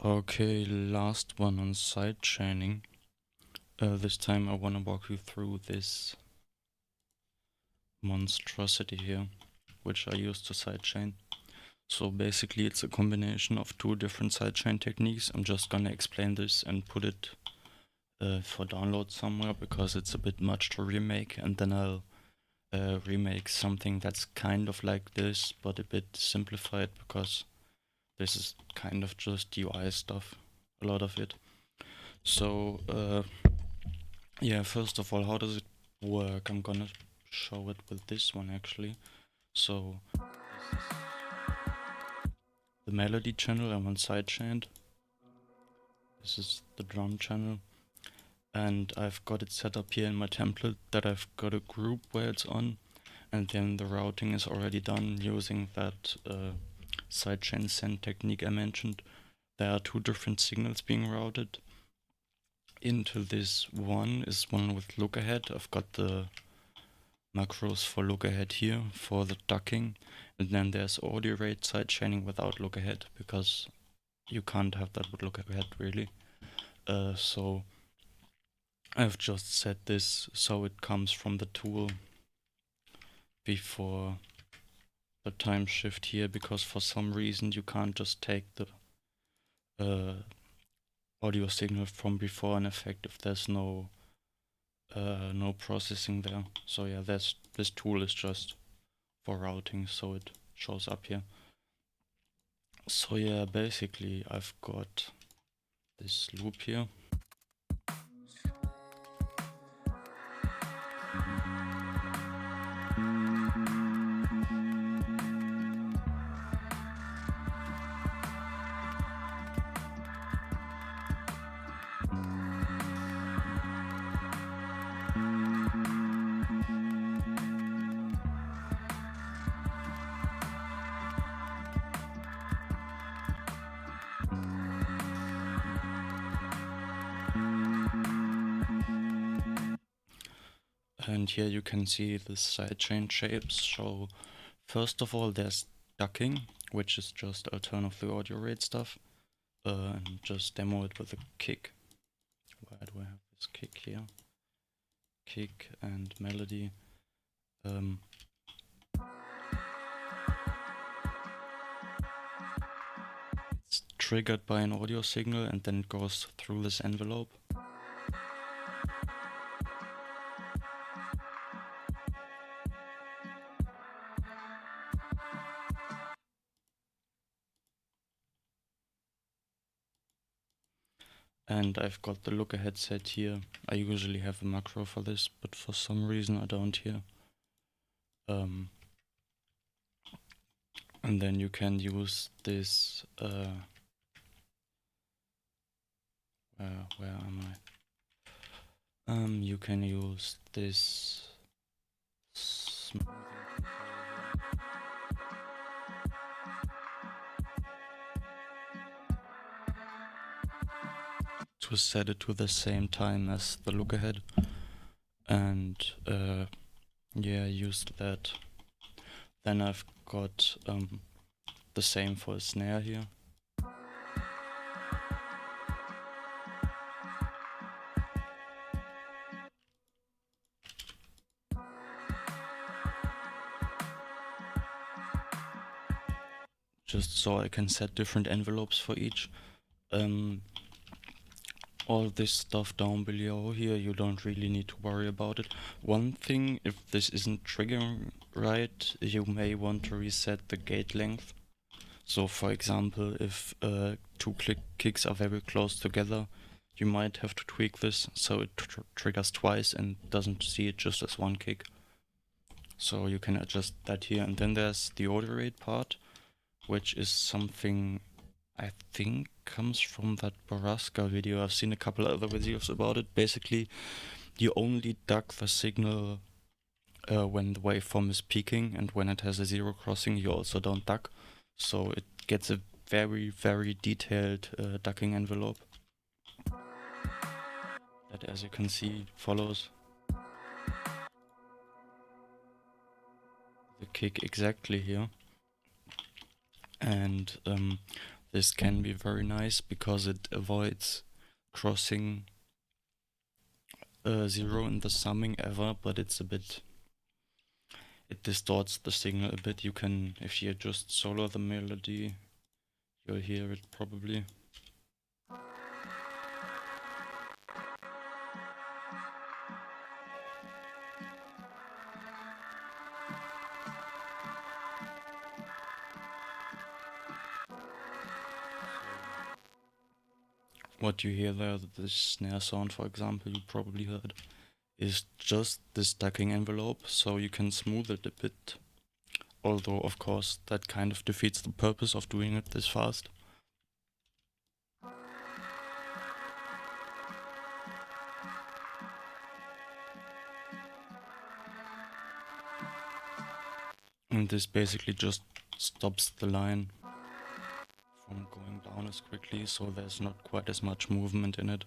Okay, last one on sidechaining. This time I want to walk you through this monstrosity here, which I use to sidechain. So basically it's a combination of two different sidechain techniques. I'm just gonna explain this and put it for download somewhere because it's a bit much to remake, and then I'll remake something that's kind of like this but a bit simplified because this is kind of just UI stuff, a lot of it. So yeah, first of all, how does it work? I'm gonna show it with this one actually. So this is the melody channel I'm on sidechained. This is the drum channel, and I've got it set up here in my template that I've got a group where it's on, and then the routing is already done using that sidechain send technique I mentioned. There are two different signals being routed into this. One is one with look ahead. I've got the macros for look ahead here for the ducking, and then there's audio rate sidechaining without look ahead because you can't have that with look ahead really. So I've just set this so it comes from the tool before the time shift here, because for some reason you can't just take the audio signal from before an effect if there's no processing there. So yeah, this tool is just for routing, so it shows up here. So yeah, basically I've got this loop here. And here you can see the sidechain shapes. So first of all there's ducking, which is just a turn of the audio rate stuff, and just demo it with a kick. Where do I have this kick here? Kick and melody. It's triggered by an audio signal and then it goes through this envelope. And I've got the look ahead set here. I usually have a macro for this, but for some reason I don't here. And then you can use this, where am I? You can use this smoothing to set it to the same time as the look ahead, and yeah, used that. Then I've got the same for a snare here. Just so I can set different envelopes for each. All this stuff down below here, you don't really need to worry about it. One thing, if this isn't triggering right, you may want to reset the gate length. So for example, if two kicks are very close together, you might have to tweak this so it triggers twice and doesn't see it just as one kick. So you can adjust that here. And then there's the audio rate part, which is something I think comes from that Baraska video. I've seen a couple other videos about it. Basically, you only duck the signal when the waveform is peaking, and when it has a zero crossing, you also don't duck. So it gets a very, very detailed ducking envelope that, as you can see, follows the kick exactly here. And this can be very nice because it avoids crossing 0 in the summing ever, but it distorts the signal a bit. You can, if you just solo the melody, you'll hear it probably. What you hear there, this snare sound for example, you probably heard, is just this ducking envelope, so you can smooth it a bit. Although, of course, that kind of defeats the purpose of doing it this fast. And this basically just stops the line from going down as quickly, so there's not quite as much movement in it.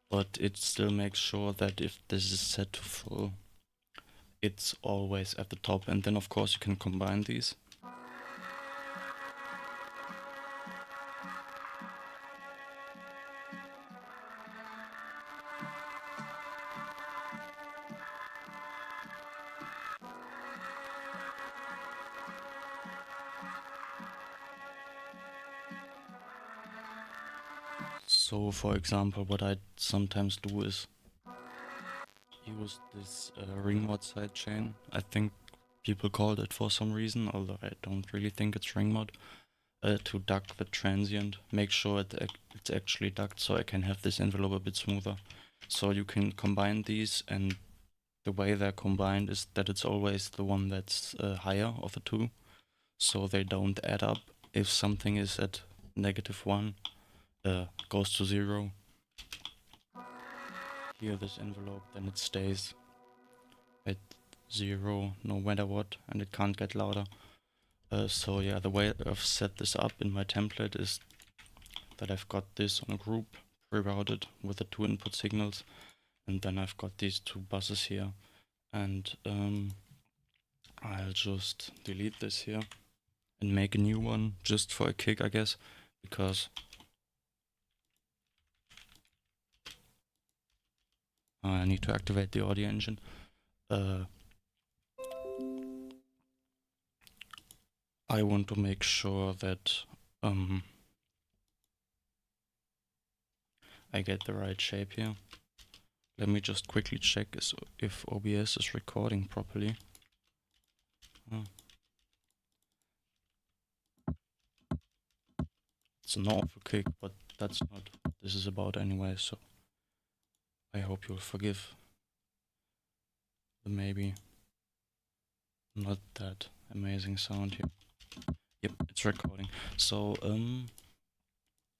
But it still makes sure that if this is set to full, it's always at the top. And then of course you can combine these. So for example, what I sometimes do is use this ring mod sidechain. I think people called it for some reason, although I don't really think it's ring mod. To duck the transient, make sure it's actually ducked so I can have this envelope a bit smoother. So you can combine these, and the way they're combined is that it's always the one that's higher of the two, so they don't add up. If something is at -1, goes to 0. Here this envelope, then it stays at 0 no matter what, and it can't get louder. So yeah, the way I've set this up in my template is that I've got this on a group pre-routed with the 2 input signals, and then I've got these 2 buses here, and I'll just delete this here and make a new one just for a kick, I guess, because I need to activate the audio engine. I want to make sure that I get the right shape here. Let me just quickly check if OBS is recording properly. It's an awful kick, but that's not what this is about anyway, so I hope you'll forgive the maybe not that amazing sound here. Yep, it's recording. So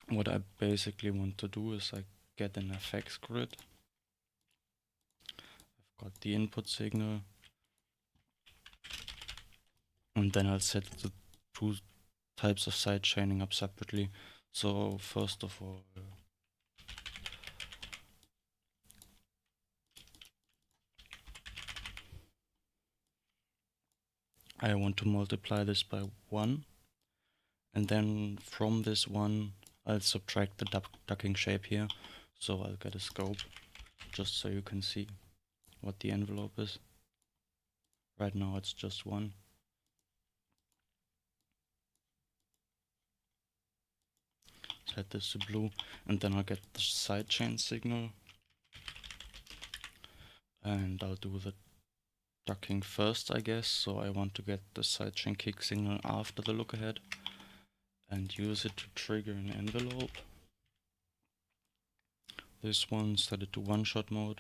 what I basically want to do is I get an FX grid. I've got the input signal, and then I'll set the 2 types of sidechaining up separately. So first of all, I want to multiply this by 1, and then from this 1 I'll subtract the ducking shape here, so I'll get a scope just so you can see what the envelope is. Right now it's just 1. Set this to blue, and then I'll get the sidechain signal, and I'll do the ducking first, I guess. So I want to get the sidechain kick signal after the look ahead and use it to trigger an envelope. This one, set it to 1-shot mode.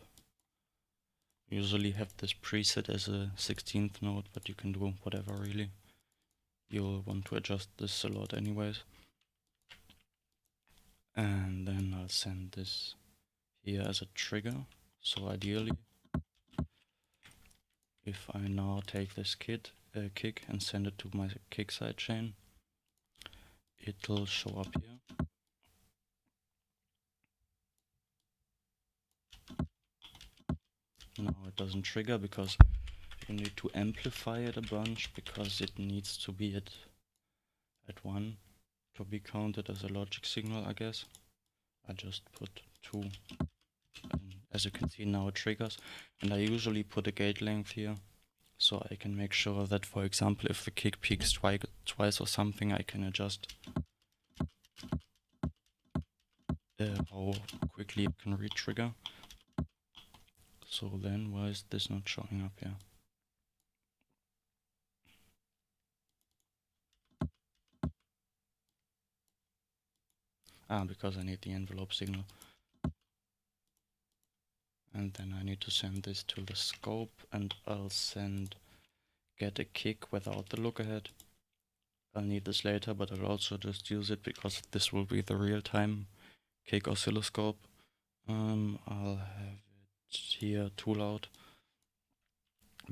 Usually have this preset as a 16th note, but you can do whatever really. You'll want to adjust this a lot anyways. And then I'll send this here as a trigger. So ideally, if I now take this kick and send it to my kick sidechain, it'll show up here. No, it doesn't trigger because you need to amplify it a bunch, because it needs to be at 1 to be counted as a logic signal, I guess. I just put 2, and as you can see now it triggers, and I usually put a gate length here, so I can make sure that, for example, if the kick peaks twice or something, I can adjust how quickly it can re-trigger. So then, why is this not showing up here? Because I need the envelope signal. And then I need to send this to the scope, and I'll get a kick without the look ahead. I'll need this later, but I'll also just use it because this will be the real-time kick oscilloscope. I'll have it here tool out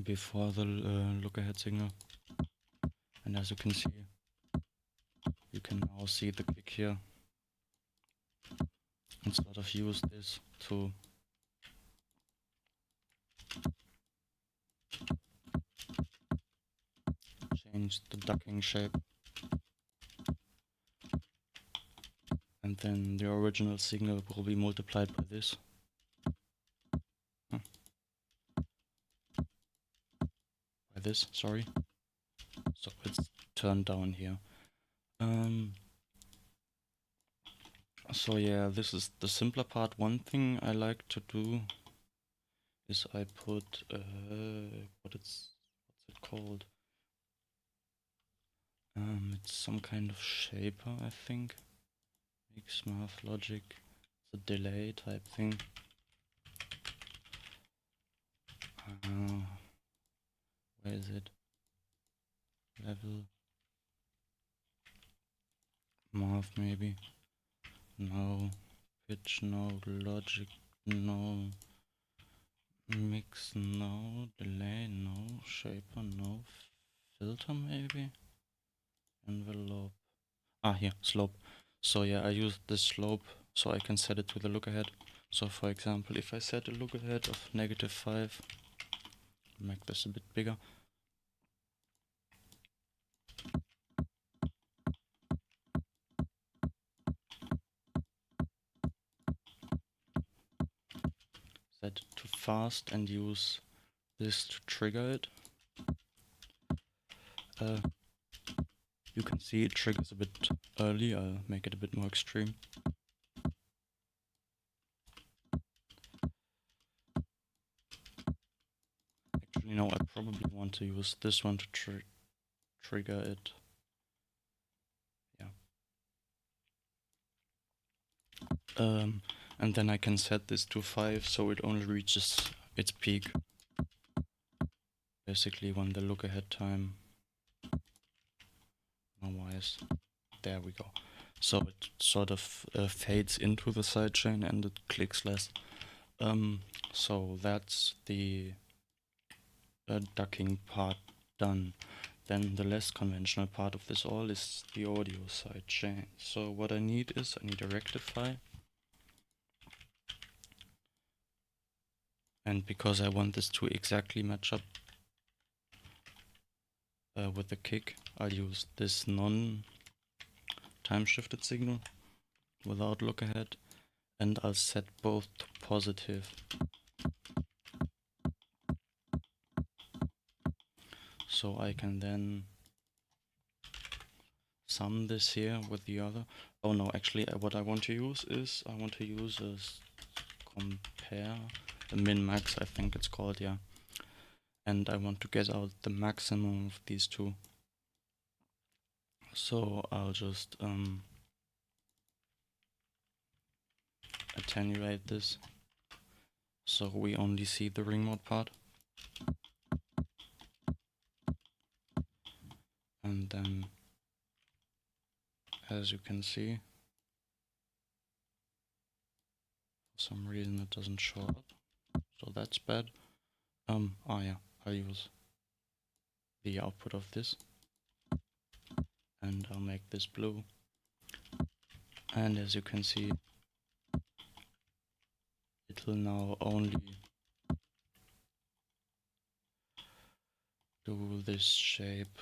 before the look ahead signal. And as you can see, you can now see the kick here. And sort of use this to change the ducking shape. And then the original signal will be multiplied by this. By this, sorry. So it's turned down here. So yeah, this is the simpler part. One thing I like to do is I put what's it called? It's some kind of shaper, I think. Mix math logic. It's a delay type thing. Where is it? Level math maybe. No. Pitch no. Logic no. Mix no. Delay no. Shaper no. Filter maybe. Envelope. Here, slope. So yeah, I use this slope so I can set it to the look ahead. So for example, if I set a look ahead of -5, make this a bit bigger. Set it to fast and use this to trigger it. You can see it triggers a bit early. I'll make it a bit more extreme. Actually, no, I probably want to use this one to trigger it. Yeah. And then I can set this to 5 so it only reaches its peak. Basically when the look ahead time. Otherwise, there we go. So it sort of fades into the sidechain and it clicks less. So that's the ducking part done. Then the less conventional part of this all is the audio sidechain. So what I need is I need a rectifier. And because I want this to exactly match up with the kick, I'll use this non-time shifted signal without look ahead, and I'll set both to positive. So I can then sum this here with the other. Oh no, actually what I want to use is, I want to use a compare, the min-max I think it's called, yeah. And I want to get out the maximum of these two. So I'll just attenuate this so we only see the ring mode part. And then, as you can see, for some reason it doesn't show up, so that's bad. Yeah, I'll use the output of this, and I'll make this blue. And as you can see, it will now only do this shape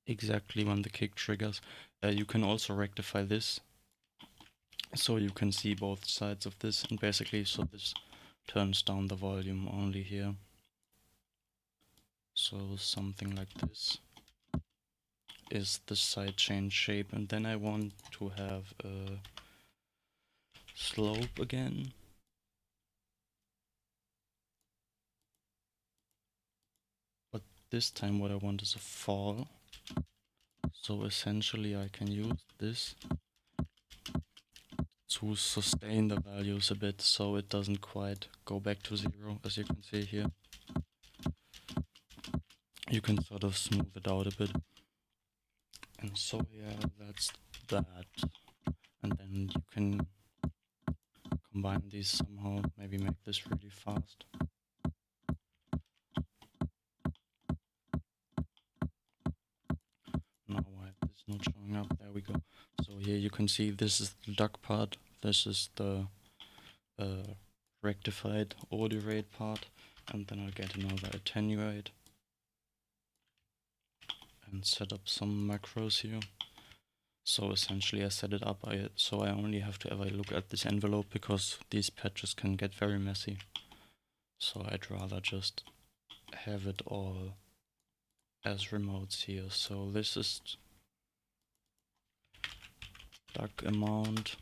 exactly when the kick triggers. You can also rectify this, so you can see both sides of this, and basically so this turns down the volume only here. So something like this is the sidechain shape, and then I want to have a slope again. But this time what I want is a fall. So essentially I can use this to sustain the values a bit so it doesn't quite go back to zero, as you can see here. You can sort of smooth it out a bit. And so yeah, that's that. And then you can combine these somehow, maybe make this really fast. Now why this not showing up? There we go. So here you can see this is the duck part, this is the rectified audio rate part, and then I'll get another attenuate and set up some macros here. So essentially I set it up so I only have to ever look at this envelope, because these patches can get very messy. So I'd rather just have it all as remotes here. So this is duck amount.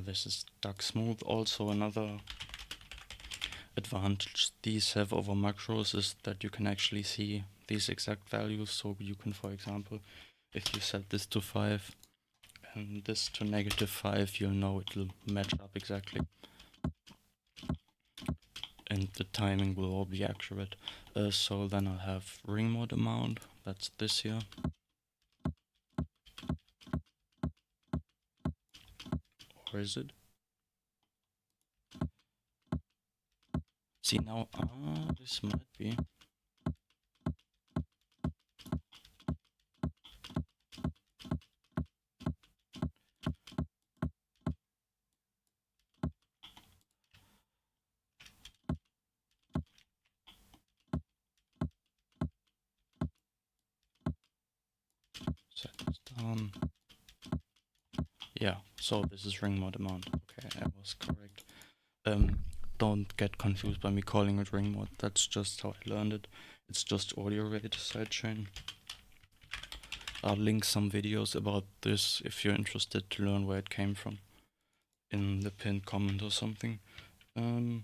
This is duck smooth. Also another advantage these have over macros is that you can actually see these exact values. So you can, for example, if you set this to 5 and this to -5, you'll know it'll match up exactly. And the timing will all be accurate. So then I'll have ring mode amount, that's this here. Or is it? See now, this might be. Set this down. Yeah, so this is ring mode amount. Okay, I was correct. Don't get confused by me calling it ring mode. That's just how I learned it. It's just audio rate sidechain. I'll link some videos about this if you're interested to learn where it came from in the pinned comment or something. And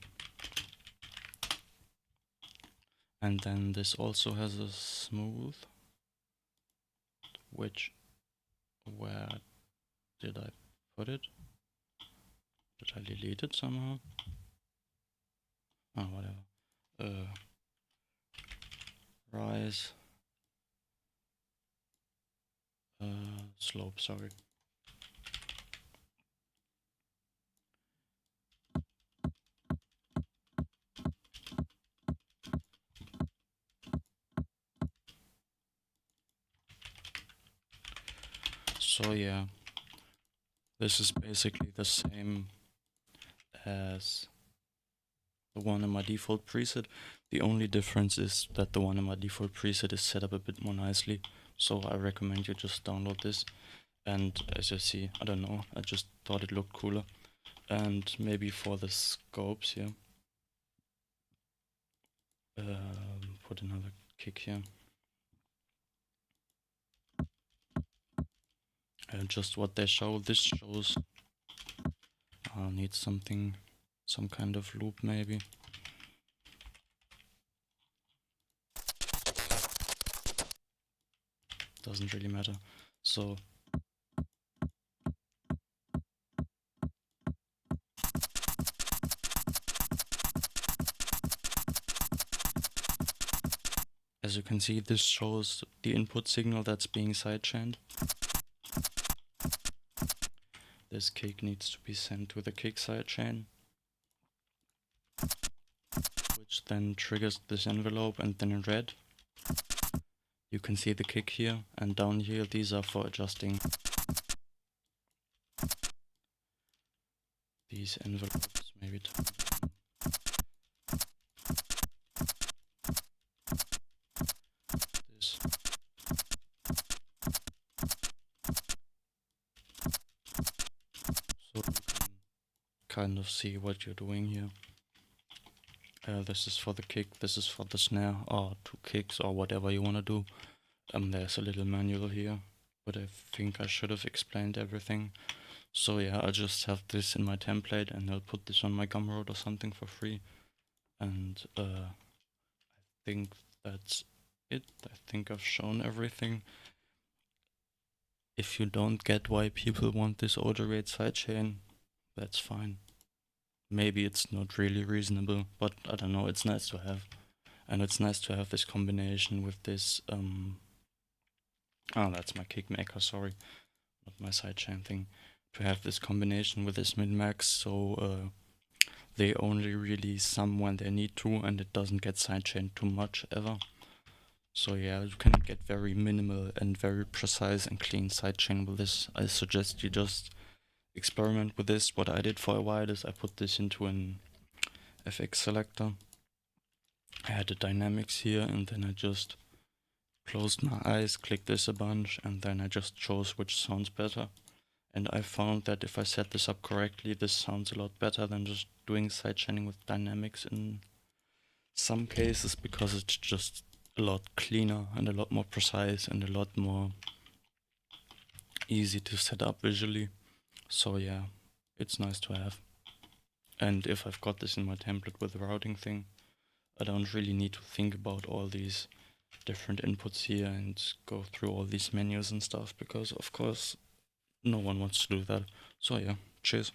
then this also has a smooth, which, where did I put it? Did I delete it somehow? Oh, whatever. Rise. Slope, sorry. So yeah, this is basically the same as the one in my default preset. The only difference is that the one in my default preset is set up a bit more nicely. So I recommend you just download this. And as you see, I don't know, I just thought it looked cooler. And maybe for the scopes here, put another kick here. Just what they show, this shows, I'll need something, some kind of loop maybe. Doesn't really matter. So as you can see, this shows the input signal that's being sidechained. This kick needs to be sent to the kick sidechain, which then triggers this envelope, and then in red you can see the kick here, and down here these are for adjusting these envelopes, maybe turn this. So you can kind of see what you're doing here. This is for the kick, this is for the snare, or 2 kicks, or whatever you want to do. There's a little manual here, but I think I should have explained everything. So yeah, I'll just have this in my template and I'll put this on my Gumroad or something for free. And I think that's it. I think I've shown everything. If you don't get why people want this auto rate sidechain, that's fine. Maybe it's not really reasonable, but I don't know, it's nice to have. And it's nice to have this combination with this, oh, that's my kick maker, sorry, not my sidechain thing. To have this combination with this min-max, so they only release some when they need to, and it doesn't get sidechained too much ever. So yeah, you can get very minimal and very precise and clean sidechain with this. I suggest you just experiment with this. What I did for a while is I put this into an FX selector. I had the dynamics here, and then I just closed my eyes, clicked this a bunch, and then I just chose which sounds better. And I found that if I set this up correctly, this sounds a lot better than just doing sidechaining with dynamics in some cases, because it's just a lot cleaner and a lot more precise and a lot more easy to set up visually. So yeah, it's nice to have. And if I've got this in my template with the routing thing, I don't really need to think about all these different inputs here and go through all these menus and stuff, because of course no one wants to do that. So yeah, cheers.